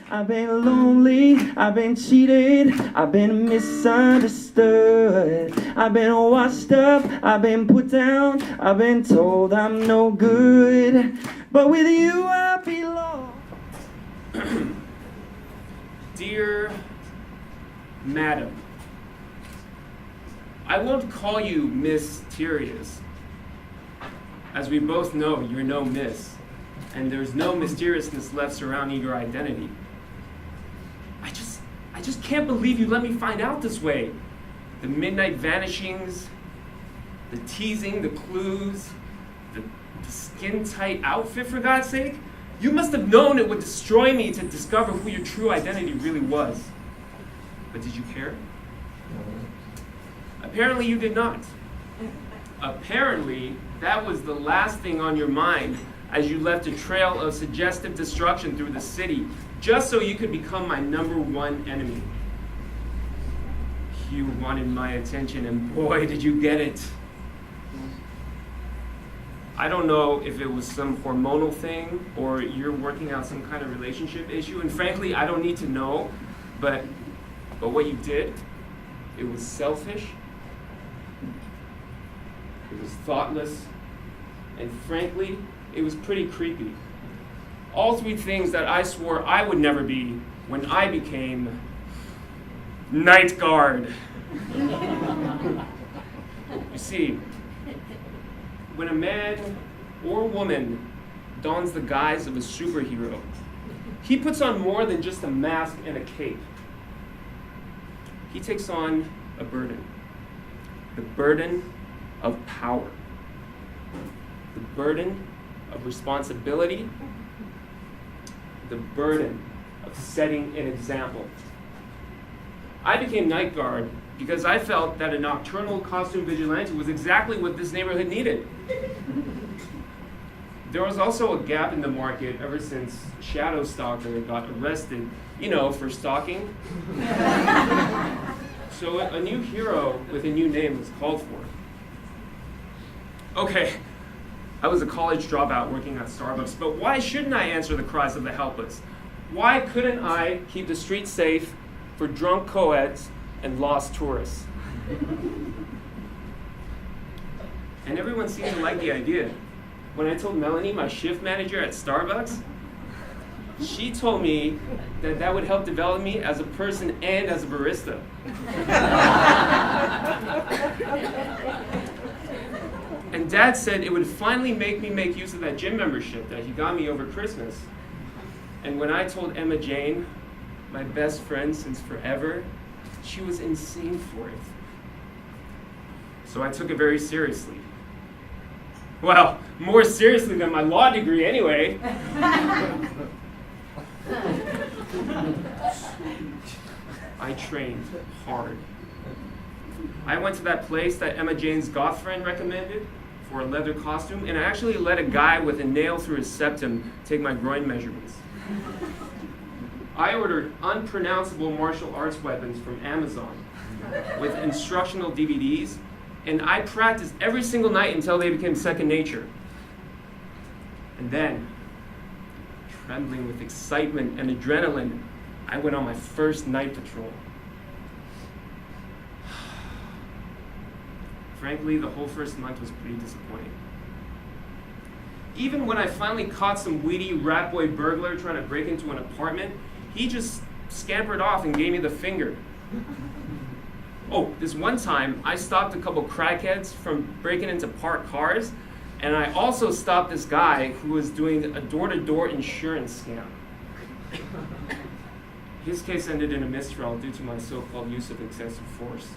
I've been lonely, I've been cheated, I've been misunderstood. I've been washed up, I've been put down, I've been told I'm no good. But with you I belong. Dear Madam, I won't call you Miss Terious. As we both know, you're no miss, and there's no mysteriousness left surrounding your identity. I just can't believe you let me find out this way. The midnight vanishings, the teasing, the clues, the skin-tight outfit, for God's sake. You must have known it would destroy me to discover who your true identity really was. But did you care? Apparently you did not. Apparently, that was the last thing on your mind as you left a trail of suggestive destruction through the city, just so you could become my #1 enemy. You wanted my attention, and boy, did you get it. I don't know if it was some hormonal thing or you're working out some kind of relationship issue, and frankly, I don't need to know, but what you did, it was selfish, it was thoughtless, and frankly, it was pretty creepy. All three things that I swore I would never be when I became Night Guard. You see, when a man or woman dons the guise of a superhero, he puts on more than just a mask and a cape. He takes on a burden. The burden of power. The burden of responsibility. The burden of setting an example. I became Night Guard because I felt that a nocturnal costume vigilante was exactly what this neighborhood needed. There was also a gap in the market ever since Shadow Stalker got arrested, for stalking. So a new hero with a new name was called for. Okay, I was a college dropout working at Starbucks, but why shouldn't I answer the cries of the helpless? Why couldn't I keep the streets safe for drunk co-eds and lost tourists? And everyone seemed to like the idea. When I told Melanie, my shift manager at Starbucks, she told me that would help develop me as a person and as a barista. And Dad said it would finally make me make use of that gym membership that he got me over Christmas. And when I told Emma Jane, my best friend since forever, she was insane for it. So I took it very seriously. Well, more seriously than my law degree anyway. I trained hard. I went to that place that Emma Jane's goth friend recommended for a leather costume, and I actually let a guy with a nail through his septum take my groin measurements. I ordered unpronounceable martial arts weapons from Amazon with instructional DVDs, and I practiced every single night until they became second nature. And then, trembling with excitement and adrenaline, I went on my first night patrol. Frankly, the whole first month was pretty disappointing. Even when I finally caught some weedy rat boy burglar trying to break into an apartment, he just scampered off and gave me the finger. Oh, this one time, I stopped a couple crackheads from breaking into parked cars, and I also stopped this guy who was doing a door-to-door insurance scam. His case ended in a mistrial due to my so-called use of excessive force.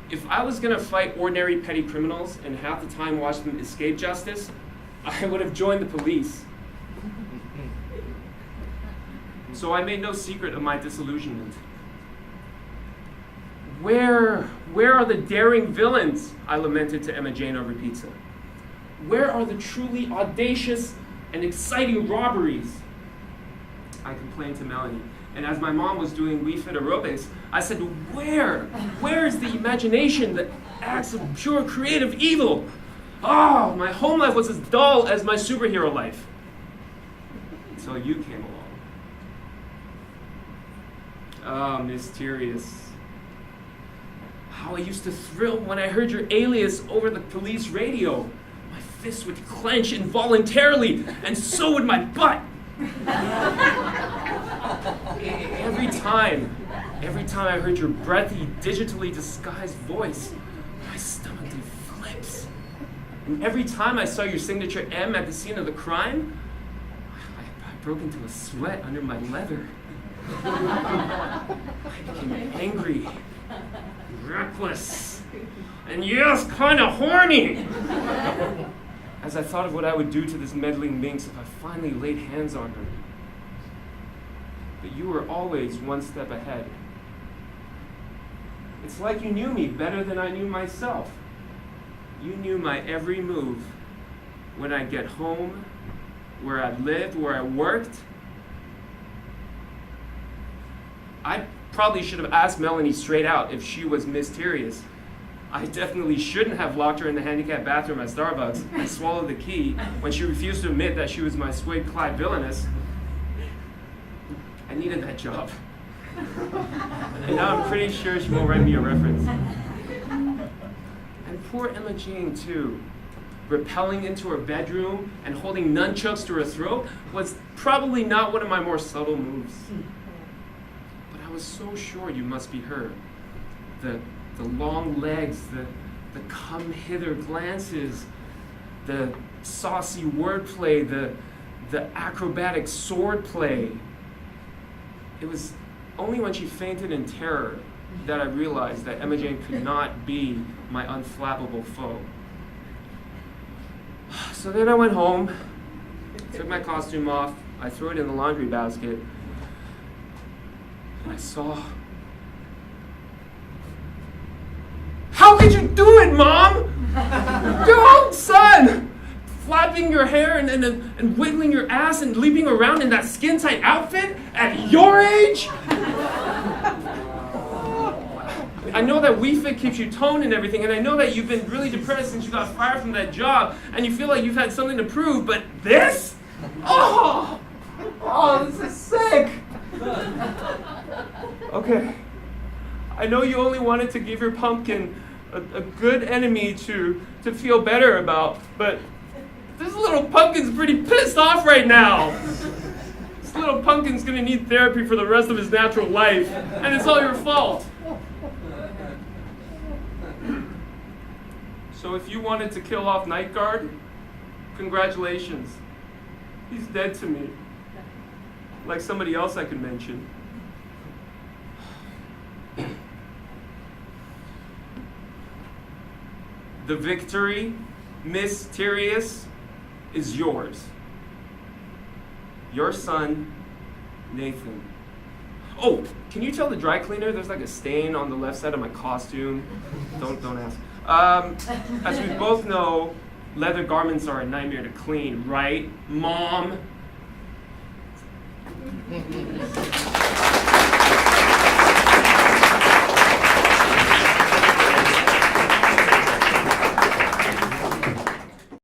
If I was going to fight ordinary petty criminals and half the time watch them escape justice, I would have joined the police. So I made no secret of my disillusionment. Where are the daring villains? I lamented to Emma Jane over pizza. Where are the truly audacious and exciting robberies? I complained to Melanie. And as my mom was doing Wii Fit aerobics, I said, where is the imagination, the acts of pure creative evil? Oh, my home life was as dull as my superhero life. until you came along. Ah, Miss Terious. How I used to thrill when I heard your alias over the police radio. My fists would clench involuntarily, and so would my butt. Every time I heard your breathy, digitally disguised voice, my stomach did flips. And every time I saw your signature M at the scene of the crime, I broke into a sweat under my leather. I became angry, reckless, and yes, kind of horny. As I thought of what I would do to this meddling minx if I finally laid hands on her. But you were always one step ahead. It's like you knew me better than I knew myself. You knew my every move. When I'd get home, where I lived, where I worked. I probably should have asked Melanie straight out if she was Miss Terious. I definitely shouldn't have locked her in the handicapped bathroom at Starbucks and swallowed the key when she refused to admit that she was my swig Clyde villainess. I needed that job. And now I'm pretty sure she won't write me a reference. And poor Emma Jane, too. Rappelling into her bedroom and holding nunchucks to her throat was probably not one of my more subtle moves. But I was so sure you must be her. The long legs, the come-hither glances, the saucy wordplay, the acrobatic swordplay. It was only when she fainted in terror that I realized that Emma Jane could not be my unflappable foe. So then I went home, took my costume off, I threw it in the laundry basket, and I saw... How could you do it, Mom? Your own son! Flapping your hair and wiggling your ass and leaping around in that skin-tight outfit at your age? I know that We Fit keeps you toned and everything, and I know that you've been really depressed since you got fired from that job, and you feel like you've had something to prove, but this? Oh, this is sick! Okay, I know you only wanted to give your pumpkin a good enemy to feel better about, but this little pumpkin's pretty pissed off right now. This little pumpkin's gonna need therapy for the rest of his natural life, and it's all your fault. So if you wanted to kill off Night Guard, congratulations. He's dead to me. Like somebody else I could mention. The victory, Miss Terious, is yours. Your son, Nathan. Oh, can you tell the dry cleaner there's like a stain on the left side of my costume? Don't ask. As we both know, leather garments are a nightmare to clean, right, Mom?